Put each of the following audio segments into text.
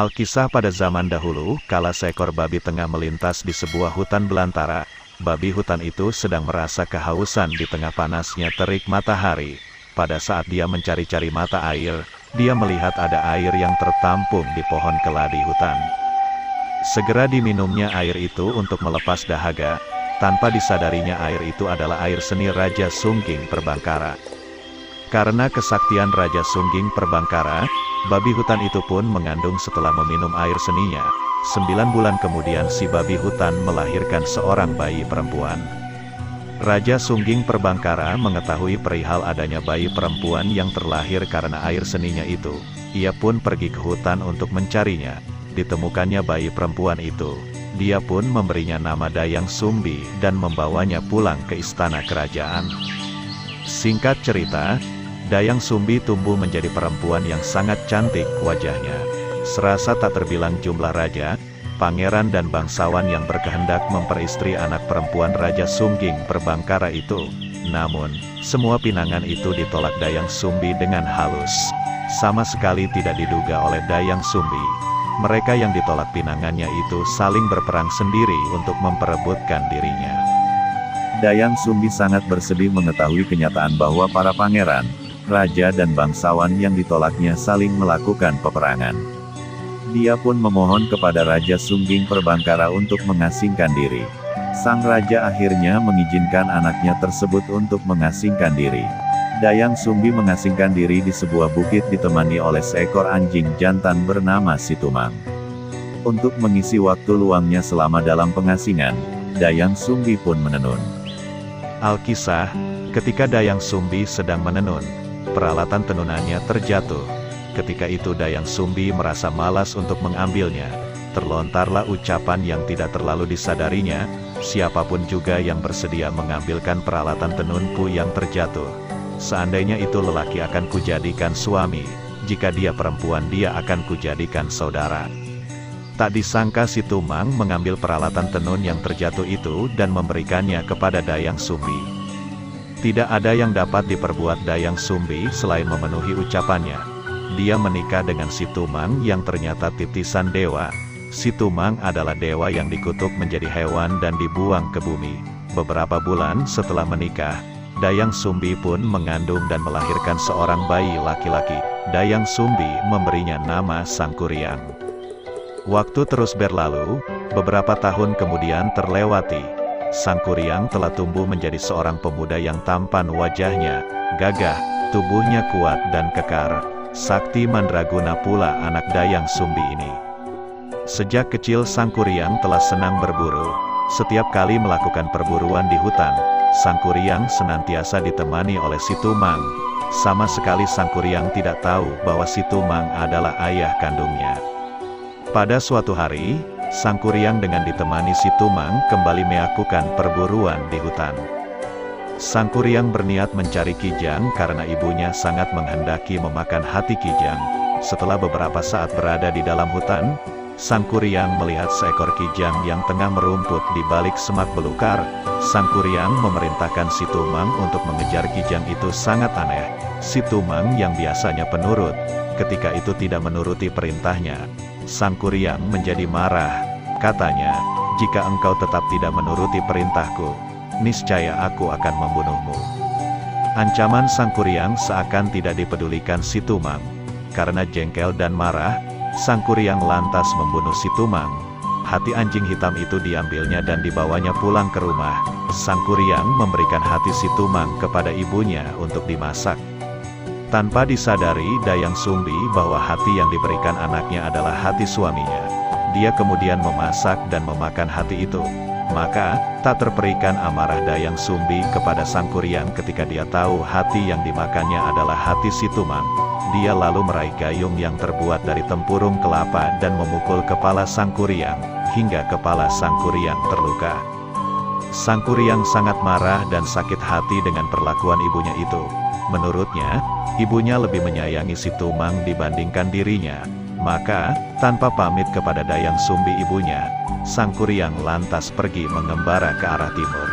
Alkisah pada zaman dahulu, kala seekor babi tengah melintas di sebuah hutan belantara. Babi hutan itu sedang merasa kehausan di tengah panasnya terik matahari. Pada saat dia mencari-cari mata air, dia melihat ada air yang tertampung di pohon keladi hutan. Segera diminumnya air itu untuk melepas dahaga. Tanpa disadarinya air itu adalah air seni Raja Sungging Perbangkara. Karena kesaktian Raja Sungging Perbangkara, babi hutan itu pun mengandung setelah meminum air seninya. 9 bulan kemudian si babi hutan melahirkan seorang bayi perempuan. Raja Sungging Perbangkara mengetahui perihal adanya bayi perempuan yang terlahir karena air seninya itu. Ia pun pergi ke hutan untuk mencarinya. Ditemukannya bayi perempuan itu. Dia pun memberinya nama Dayang Sumbi dan membawanya pulang ke istana kerajaan. Singkat cerita, Dayang Sumbi tumbuh menjadi perempuan yang sangat cantik wajahnya. Serasa tak terbilang jumlah raja, pangeran dan bangsawan yang berkehendak memperistri anak perempuan Raja Sungging Perbangkara itu. Namun, semua pinangan itu ditolak Dayang Sumbi dengan halus. Sama sekali tidak diduga oleh Dayang Sumbi. Mereka yang ditolak pinangannya itu saling berperang sendiri untuk memperebutkan dirinya. Dayang Sumbi sangat bersedih mengetahui kenyataan bahwa para pangeran, raja dan bangsawan yang ditolaknya saling melakukan peperangan. Dia pun memohon kepada Raja Sungging Perbangkara untuk mengasingkan diri. Sang raja akhirnya mengizinkan anaknya tersebut untuk mengasingkan diri. Dayang Sumbi mengasingkan diri di sebuah bukit ditemani oleh seekor anjing jantan bernama Situmang. Untuk mengisi waktu luangnya selama dalam pengasingan, Dayang Sumbi pun menenun. Alkisah, ketika Dayang Sumbi sedang menenun, peralatan tenunannya terjatuh. Ketika itu Dayang Sumbi merasa malas untuk mengambilnya. Terlontarlah ucapan yang tidak terlalu disadarinya, siapapun juga yang bersedia mengambilkan peralatan tenunku yang terjatuh. Seandainya itu lelaki akan kujadikan suami, jika dia perempuan dia akan kujadikan saudara. Tak disangka Situmang mengambil peralatan tenun yang terjatuh itu dan memberikannya kepada Dayang Sumbi. Tidak ada yang dapat diperbuat Dayang Sumbi selain memenuhi ucapannya. Dia menikah dengan Situmang yang ternyata titisan dewa. Situmang adalah dewa yang dikutuk menjadi hewan dan dibuang ke bumi. Beberapa bulan setelah menikah, Dayang Sumbi pun mengandung dan melahirkan seorang bayi laki-laki. Dayang Sumbi memberinya nama Sangkuriang. Waktu terus berlalu, beberapa tahun kemudian terlewati. Sangkuriang telah tumbuh menjadi seorang pemuda yang tampan wajahnya, gagah, tubuhnya kuat dan kekar. Sakti Mandraguna pula anak Dayang Sumbi ini. Sejak kecil Sangkuriang telah senang berburu. Setiap kali melakukan perburuan di hutan, Sangkuriang senantiasa ditemani oleh Situmang. Sama sekali Sangkuriang tidak tahu bahwa Situmang adalah ayah kandungnya. Pada suatu hari, Sangkuriang dengan ditemani Situmang kembali melakukan perburuan di hutan. Sangkuriang berniat mencari kijang karena ibunya sangat menghendaki memakan hati kijang. Setelah beberapa saat berada di dalam hutan, Sangkuriang melihat seekor kijang yang tengah merumput di balik semak belukar. Sangkuriang memerintahkan Situmang untuk mengejar kijang itu sangat aneh. Situmang yang biasanya penurut, ketika itu tidak menuruti perintahnya. Sangkuriang menjadi marah. Katanya, jika engkau tetap tidak menuruti perintahku, niscaya aku akan membunuhmu. Ancaman Sangkuriang seakan tidak dipedulikan Situmang. Karena jengkel dan marah, Sangkuriang lantas membunuh Situmang. Hati anjing hitam itu diambilnya dan dibawanya pulang ke rumah. Sangkuriang memberikan hati Situmang kepada ibunya untuk dimasak. Tanpa disadari Dayang Sumbi bahwa hati yang diberikan anaknya adalah hati suaminya. Dia kemudian memasak dan memakan hati itu. Maka, tak terperikan amarah Dayang Sumbi kepada Sangkuriang ketika dia tahu hati yang dimakannya adalah hati Situmang. Dia lalu meraih gayung yang terbuat dari tempurung kelapa dan memukul kepala Sangkuriang, hingga kepala Sangkuriang terluka. Sangkuriang sangat marah dan sakit hati dengan perlakuan ibunya itu. Menurutnya, ibunya lebih menyayangi Situmang dibandingkan dirinya. Maka, tanpa pamit kepada Dayang Sumbi ibunya, Sangkuriang lantas pergi mengembara ke arah timur.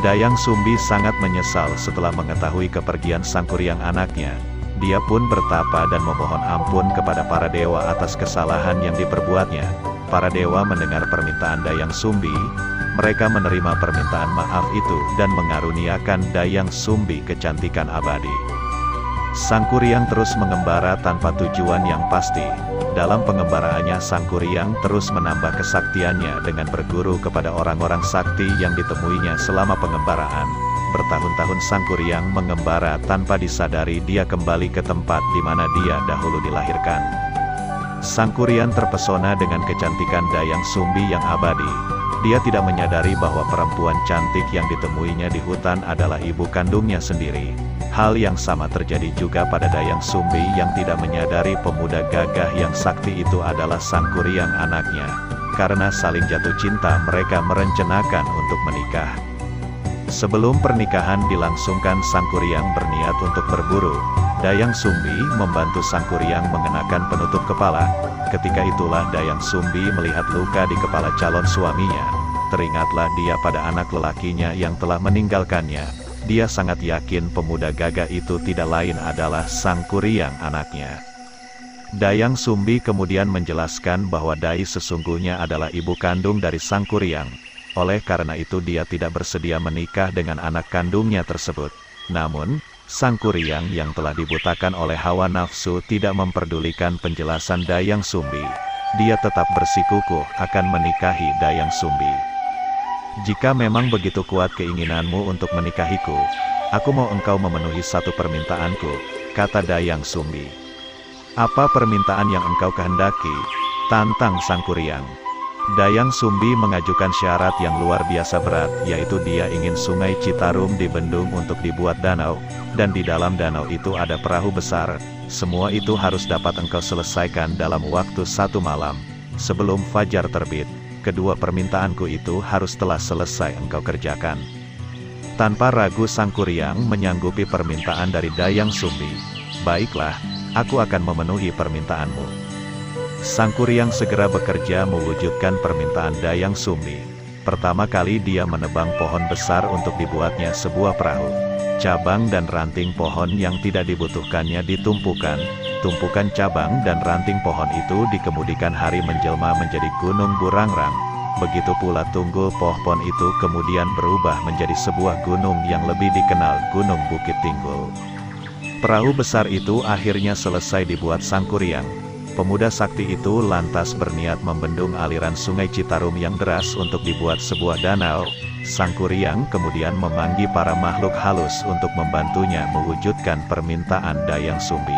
Dayang Sumbi sangat menyesal setelah mengetahui kepergian Sangkuriang anaknya. Dia pun bertapa dan memohon ampun kepada para dewa atas kesalahan yang diperbuatnya. Para dewa mendengar permintaan Dayang Sumbi. Mereka menerima permintaan maaf itu dan mengaruniakan Dayang Sumbi kecantikan abadi. Sang Kuryang terus mengembara tanpa tujuan yang pasti. Dalam pengembaraannya Sang Kuryang terus menambah kesaktiannya dengan berguru kepada orang-orang sakti yang ditemuinya selama pengembaraan. Bertahun-tahun Sang Kuryang mengembara tanpa disadari dia kembali ke tempat di mana dia dahulu dilahirkan. Sang Kuryang terpesona dengan kecantikan Dayang Sumbi yang abadi. Dia tidak menyadari bahwa perempuan cantik yang ditemuinya di hutan adalah ibu kandungnya sendiri. Hal yang sama terjadi juga pada Dayang Sumbi yang tidak menyadari pemuda gagah yang sakti itu adalah Sang Kuryang anaknya. Karena saling jatuh cinta mereka merencanakan untuk menikah. Sebelum pernikahan dilangsungkan Sang Kuryang berniat untuk berburu. Dayang Sumbi membantu Sang Kuryang mengenakan penutup kepala. Ketika itulah Dayang Sumbi melihat luka di kepala calon suaminya. Teringatlah dia pada anak lelakinya yang telah meninggalkannya. Dia sangat yakin pemuda gagah itu tidak lain adalah Sang Kuryang anaknya. Dayang Sumbi kemudian menjelaskan bahwa Dai sesungguhnya adalah ibu kandung dari Sang Kuryang. Oleh karena itu dia tidak bersedia menikah dengan anak kandungnya tersebut. Namun, Sang Kuryang yang telah dibutakan oleh hawa nafsu tidak memperdulikan penjelasan Dayang Sumbi. Dia tetap bersikukuh akan menikahi Dayang Sumbi. Jika memang begitu kuat keinginanmu untuk menikahiku, aku mau engkau memenuhi satu permintaanku, kata Dayang Sumbi. Apa permintaan yang engkau kehendaki? Tantang Sang Kuryang. Dayang Sumbi mengajukan syarat yang luar biasa berat, yaitu dia ingin sungai Citarum dibendung untuk dibuat danau, dan di dalam danau itu ada perahu besar. Semua itu harus dapat engkau selesaikan dalam waktu 1 malam. Sebelum fajar terbit, kedua permintaanku itu harus telah selesai engkau kerjakan. Tanpa ragu Sang Kuryang menyanggupi permintaan dari Dayang Sumbi. Baiklah, aku akan memenuhi permintaanmu. Sang Kuryang segera bekerja mewujudkan permintaan Dayang Sumbi. Pertama kali dia menebang pohon besar untuk dibuatnya sebuah perahu. Cabang dan ranting pohon yang tidak dibutuhkannya ditumpukan. Tumpukan cabang dan ranting pohon itu dikemudikan hari menjelma menjadi gunung Burangrang. Begitu pula tunggul pohon itu kemudian berubah menjadi sebuah gunung yang lebih dikenal Gunung Bukit Tinggul. Perahu besar itu akhirnya selesai dibuat Sang Kuryang. Pemuda sakti itu lantas berniat membendung aliran sungai Citarum yang deras untuk dibuat sebuah danau. Sang Kuryang kemudian memanggil para makhluk halus untuk membantunya mewujudkan permintaan Dayang Sumbi.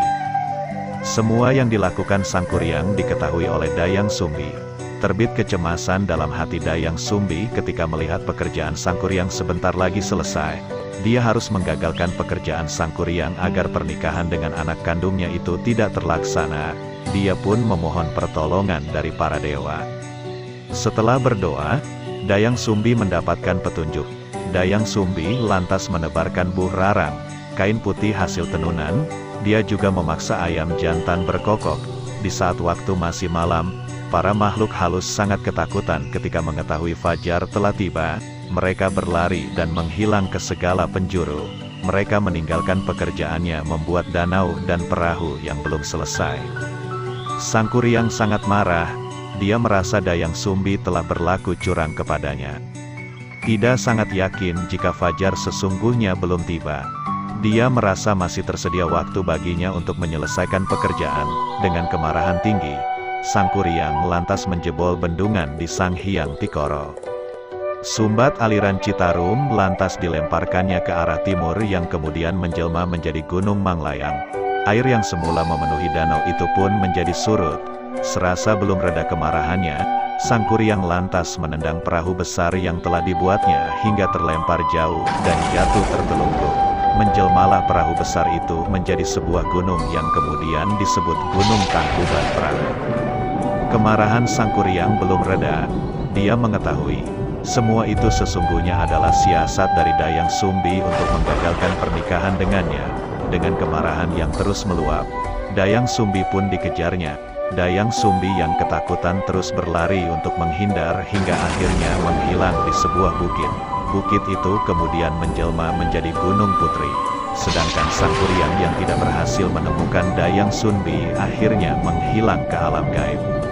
Semua yang dilakukan Sang Kuryang diketahui oleh Dayang Sumbi. Terbit kecemasan dalam hati Dayang Sumbi ketika melihat pekerjaan Sang Kuryang sebentar lagi selesai. Dia harus menggagalkan pekerjaan Sang Kuryang agar pernikahan dengan anak kandungnya itu tidak terlaksana. Dia pun memohon pertolongan dari para dewa. Setelah berdoa, Dayang Sumbi mendapatkan petunjuk. Dayang Sumbi lantas menebarkan buh rarang, kain putih hasil tenunan. Dia juga memaksa ayam jantan berkokok. Di saat waktu masih malam, para makhluk halus sangat ketakutan ketika mengetahui fajar telah tiba. Mereka berlari dan menghilang ke segala penjuru. Mereka meninggalkan pekerjaannya membuat danau dan perahu yang belum selesai. Sang Kuryang sangat marah. Dia merasa Dayang Sumbi telah berlaku curang kepadanya. Tidak sangat yakin jika fajar sesungguhnya belum tiba. Dia merasa masih tersedia waktu baginya untuk menyelesaikan pekerjaan. Dengan kemarahan tinggi, Sang Kuryang lantas menjebol bendungan di Sang Hyang Tikoro. Sumbat aliran Citarum lantas dilemparkannya ke arah timur yang kemudian menjelma menjadi Gunung Manglayang. Air yang semula memenuhi danau itu pun menjadi surut. Serasa belum reda kemarahannya, Sang Kuryang lantas menendang perahu besar yang telah dibuatnya hingga terlempar jauh dan jatuh tertelungkup. Menjelmalah perahu besar itu menjadi sebuah gunung yang kemudian disebut Gunung Tangkuban Perahu. Kemarahan Sang Kuryang belum reda. Dia mengetahui semua itu sesungguhnya adalah siasat dari Dayang Sumbi untuk menggagalkan pernikahan dengannya. Dengan kemarahan yang terus meluap, Dayang Sumbi pun dikejarnya. Dayang Sumbi yang ketakutan terus berlari untuk menghindar hingga akhirnya menghilang di sebuah bukit. Bukit itu kemudian menjelma menjadi Gunung Putri. Sedangkan sang kuryang yang tidak berhasil menemukan Dayang Sunbi akhirnya menghilang ke alam gaib.